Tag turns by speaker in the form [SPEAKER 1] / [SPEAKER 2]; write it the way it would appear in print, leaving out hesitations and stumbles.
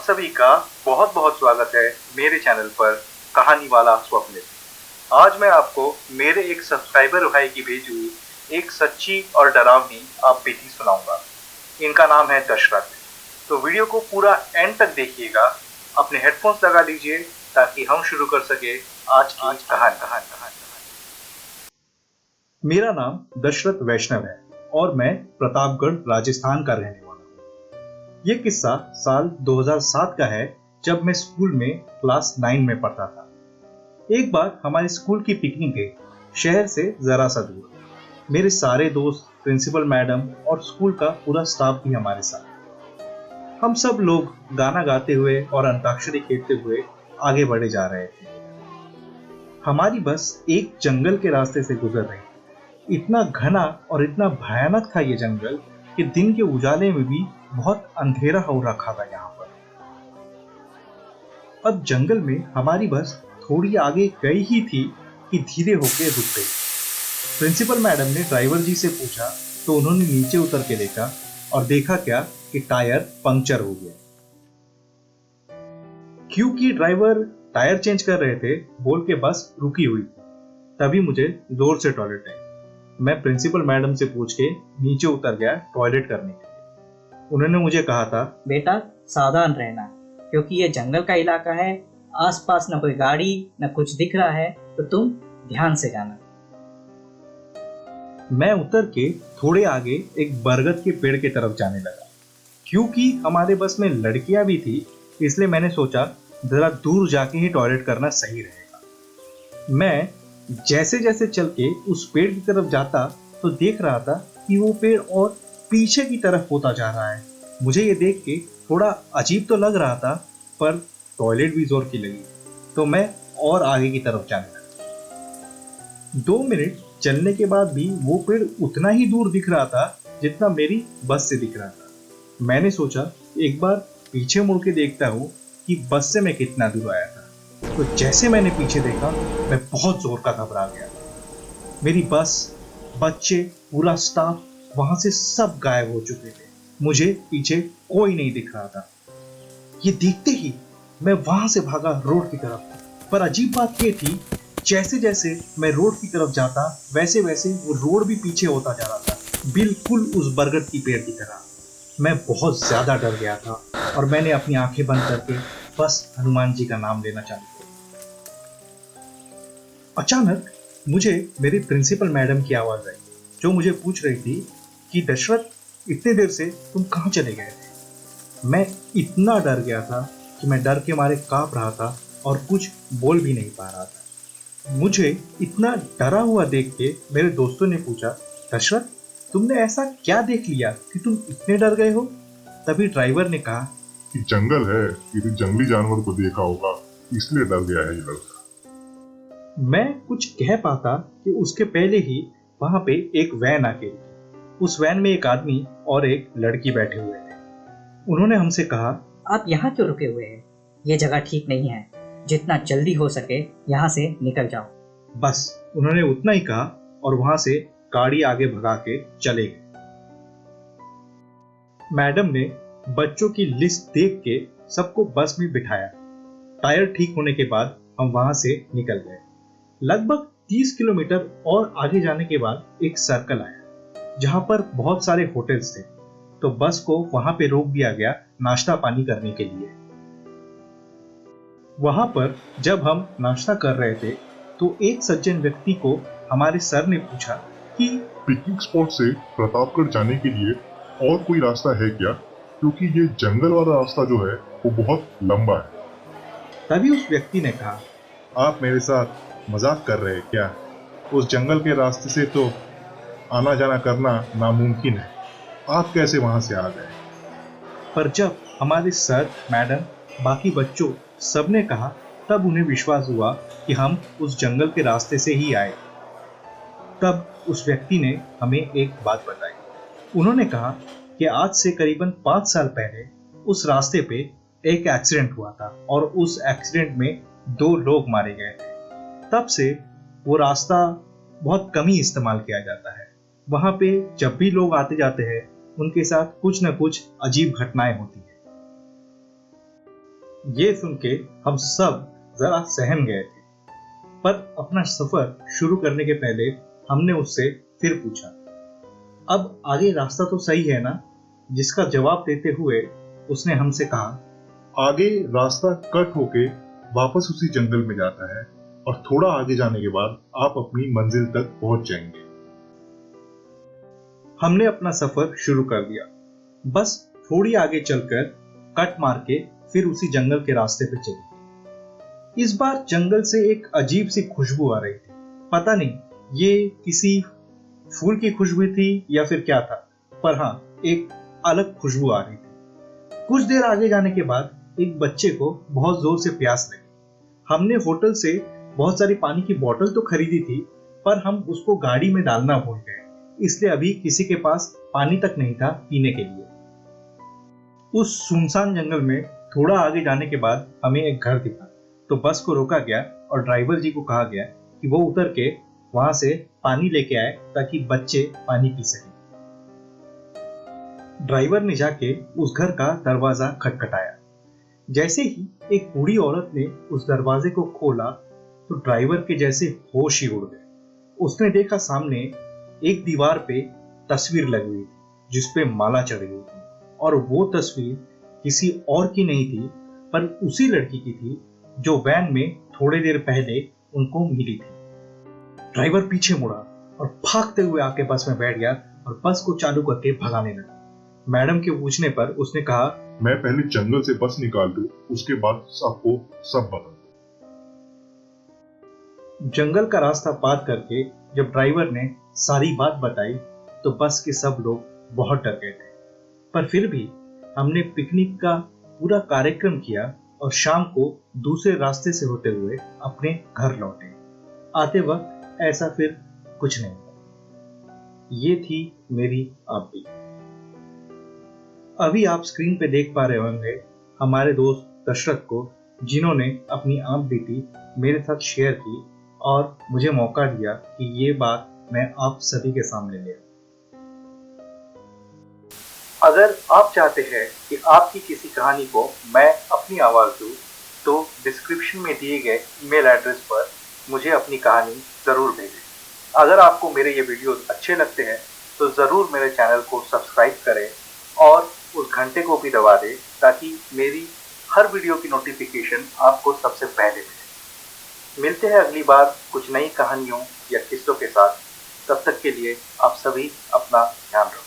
[SPEAKER 1] सभी का बहुत बहुत स्वागत है मेरे चैनल पर कहानी वाला स्वप्न। आज मैं आपको मेरे एक सब्सक्राइबर भाई की भेजी हुई एक सच्ची और डरावनी आप बीती सुनाऊंगा। इनका नाम है दशरथ। तो वीडियो को पूरा एंड तक देखिएगा। अपने हेडफोन्स लगा लीजिए ताकि हम शुरू कर सके आज की कहानी। मेरा नाम दशरथ वैष्णव है और मैं प्रतापगढ़ राजस्थान का रहने वाला हूँ। ये किस्सा साल 2007 का है, जब मैं स्कूल में क्लास 9 में पढ़ता था। एक बार हमारे स्कूल की पिकनिक गई, शहर से जरा सा दूर। मेरे सारे दोस्त, प्रिंसिपल मैडम और स्कूल का पूरा स्टाफ भी हमारे साथ। हम सब लोग गाना गाते हुए और अंताक्षरी खेलते हुए आगे बढ़े जा रहे थे। हमारी बस एक जंगल के रास्ते से गुजर रही थी। इतना घना और इतना भयानक था ये जंगल कि दिन के उजाले में भी बहुत अंधेरा हो रखा था यहाँ पर। अब जंगल में हमारी बस थोड़ी आगे गई ही थी कि धीरे होकर रुक गई। प्रिंसिपल मैडम ने ड्राइवर जी से पूछा तो उन्होंने नीचे उतर के देखा और देखा क्या कि टायर पंक्चर हो गया। क्योंकि ड्राइवर टायर चेंज कर रहे थे बोल के बस रुकी हुई। तभी मुझे जोर से टॉयलेट आई। मैं प्रिंसिपल मैडम से पूछ के नीचे उतर गया टॉयलेट करने के लिए। उन्होंने मुझे कहा था,
[SPEAKER 2] बेटा सावधान रहना, क्योंकि ये जंगल का इलाका है। आसपास न कोई गाड़ी न कुछ दिख रहा है, तो तुम ध्यान से जाना।
[SPEAKER 1] मैं उतर के थोड़े आगे एक बरगद के पेड़ की तरफ जाने लगा। क्योंकि हमारे बस में लड़कियां भी थी, इसलिए मैंने सोचा जरा दूर जाके ही टॉयलेट करना सही रहेगा। मैं जैसे जैसे चल के उस पेड़ की तरफ जाता तो देख रहा था कि वो पेड़ और पीछे की तरफ होता जा रहा है। मुझे ये देख के थोड़ा अजीब तो लग रहा था, पर टॉयलेट भी जोर की लगी, तो मैं और आगे की तरफ जाने लगा। 2 मिनट चलने के बाद भी वो पेड़ उतना ही दूर दिख रहा था जितना मेरी बस से दिख रहा था। मैंने सोचा एक बार पीछे मुड़ के देखता हूँ कि बस से मैं कितना दूर आया था। तो जैसे मैंने पीछे देखा, मैं बहुत जोर का घबरा गया। मेरी बस, बच्चे, पूरा स्टाफ वहां से सब गायब हो चुके थे। मुझे पीछे कोई नहीं दिख रहा था। ये देखते ही मैं वहां से भागा रोड की तरफ। पर अजीब बात ये थी, जैसे जैसे मैं रोड की तरफ जाता वैसे वैसे वो रोड भी पीछे होता जा रहा था, बिल्कुल उस बरगद की पेड़ की तरह। मैं बहुत ज्यादा डर गया था और मैंने अपनी आंखें बंद करके बस हनुमान जी का नाम लेना चालू किया। अचानक मुझे मेरी प्रिंसिपल मैडम की आवाज आई, जो मुझे पूछ रही थी कि दशरथ, इतने देर से तुम कहाँ चले गए थे? मैं इतना डर गया था कि मैं डर के मारे कांप रहा था और कुछ बोल भी नहीं पा रहा था। मुझे इतना डरा हुआ देख के मेरे दोस्तों ने पूछा, दशरथ, तुमने ऐसा क्या देख लिया कि तुम इतने डर गए हो? तभी ड्राइवर ने कहा
[SPEAKER 3] कि जंगल है, किसी जंगली जानवर को देखा होगा, इसलिए डर गया है ये लड़का।
[SPEAKER 1] मैं कुछ कह पाता कि उसके पहले ही वहां पे एक वैन आके रुकी। उस वैन में एक आदमी और एक लड़की बैठे हुए थे। उन्होंने हमसे कहा,
[SPEAKER 2] आप यहाँ क्यों रुके हुए हैं? ये जगह ठीक नहीं है। जितना जल्दी हो सके यहाँ से निकल जाओ।
[SPEAKER 1] बस उन्होंने उतना ही कहा और वहां से गाड़ी आगे भगा के चले गए। मैडम ने बच्चों की लिस्ट देख के सबको बस में बिठाया। टायर ठीक होने के बाद हम वहां से निकल गए। लगभग 30 किलोमीटर और आगे जाने के बाद एक सर्कल आया, जहां पर बहुत सारे होटल्स थे। तो बस को वहां पे रोक दिया गया नाश्ता पानी करने के लिए। वहां पर जब हम नाश्ता कर रहे थे तो एक सज्जन व्यक्ति को हमारे सर ने पूछा कि
[SPEAKER 3] पिकनिक स्पॉट से प्रतापगढ़ जाने के लिए और कोई रास्ता है क्या, क्योंकि ये जंगल वाला रास्ता जो है वो बहुत लंबा है।
[SPEAKER 1] तभी उस व्यक्ति ने कहा, आप मेरे साथ मजाक कर रहे हैं क्या? उस जंगल के रास्ते से तो आना जाना करना नामुमकिन है। आप कैसे वहां से आ गए? पर जब हमारे सर, मैडम, बाकी बच्चों सबने कहा, तब उन्हें विश्वास हुआ कि हम उस जंगल के रास्ते से ही आए। तब उस व्यक्ति ने हमें एक बात बताई। उन्होंने कहा कि आज से करीबन 5 साल पहले उस रास्ते पे एक एक्सीडेंट हुआ था और उस एक्सीडेंट में 2 लोग मारे गए थे। तब से वो रास्ता बहुत कम ही इस्तेमाल किया जाता है। वहां पे जब भी लोग आते जाते हैं, उनके साथ कुछ न कुछ अजीब घटनाएं होती है। ये सुन के हम सब जरा सहम गए थे, पर अपना सफर शुरू करने के पहले हमने उससे फिर पूछा, अब आगे रास्ता तो सही है ना? जिसका जवाब देते हुए उसने हमसे कहा,
[SPEAKER 3] आगे रास्ता कट होके वापस उसी जंगल में जाता है और थोड़ा आगे जाने के बाद आप अपनी मंजिल तक पहुंच जाएंगे।
[SPEAKER 1] हमने अपना सफर शुरू कर दिया। बस थोड़ी आगे चलकर कट मार के फिर उसी जंगल के रास्ते पे चली। इस बार जंगल से एक अजीब सी खुशबू आ रही थी। पता नहीं ये किसी फूल की खुशबू थी या फिर क्या था, पर हाँ, एक अलग खुशबू आ रही थी। कुछ देर आगे जाने के बाद एक बच्चे को बहुत जोर से प्यास लगी। हमने होटल से बहुत सारी पानी की बोतल तो खरीदी थी, पर हम उसको गाड़ी में डालना भूल गए, इसलिए अभी किसी के पास पानी तक नहीं था पीने के लिए। उस सुनसान जंगल में थोड़ा आगे जाने के बाद हमें एक घर दिखा, तो बस को रोका गया और ड्राइवर जी को कहा गया कि वो उतर के वहां से पानी लेके आए ताकि बच्चे पानी पी सकें। ड्राइवर ने जाके उस घर का दरवाजा खटखटाया। जैसे ही एक बूढ़ी औरत ने उस दरवाजे को खोला तो ड्राइवर के जैसे होश ही उड़ गए। उसने देखा सामने एक दीवार पे तस्वीर लगी हुई थी जिसपे माला चढ़ी हुई थी, और वो तस्वीर किसी और की नहीं थी पर उसी लड़की की थी जो वैन में थोड़ी देर पहले उनको मिली थी। ड्राइवर पीछे मुड़ा और भागते हुए आके बस में बैठ गया और बस को चालू करके भगाने लगा। मैडम के पूछने पर उसने कहा,
[SPEAKER 3] मैं पहले जंगल से बस निकाल दूं, उसके बाद आपको सब बता दूं।
[SPEAKER 1] जंगल का रास्ता पार करके जब ड्राइवर ने सारी बात बताई तो बस के सब लोग बहुत डर गए थे, पर फिर भी हमने पिकनिक का पूरा कार्यक्रम किया और शाम को दूसरे रास्ते से होते हुए अपने घर लौटे। आते वक्त ऐसा फिर कुछ नहीं था। ये थी मेरी आप भी। अभी आप स्क्रीन पे देख पा रहे होंगे हमारे दोस्त दशरथ को, जिन्होंने अपनी आप बीती मेरे साथ शेयर की और मुझे मौका दिया कि ये बात मैं आप सभी के सामने ले आऊं। अगर आप चाहते हैं कि आपकी किसी कहानी को मैं अपनी आवाज दूं, तो डिस्क्रिप्शन में दिए गए ईमेल एड्रेस पर मुझे अपनी कहानी जरूर भेजें। अगर आपको मेरे ये वीडियोस अच्छे लगते हैं तो जरूर मेरे चैनल को सब्सक्राइब करें और उस घंटे को भी दबा दें ताकि मेरी हर वीडियो की नोटिफिकेशन आपको सबसे पहले मिले। मिलते हैं अगली बार कुछ नई कहानियों या किस्सों के साथ। तब तक के लिए आप सभी अपना ध्यान रखें।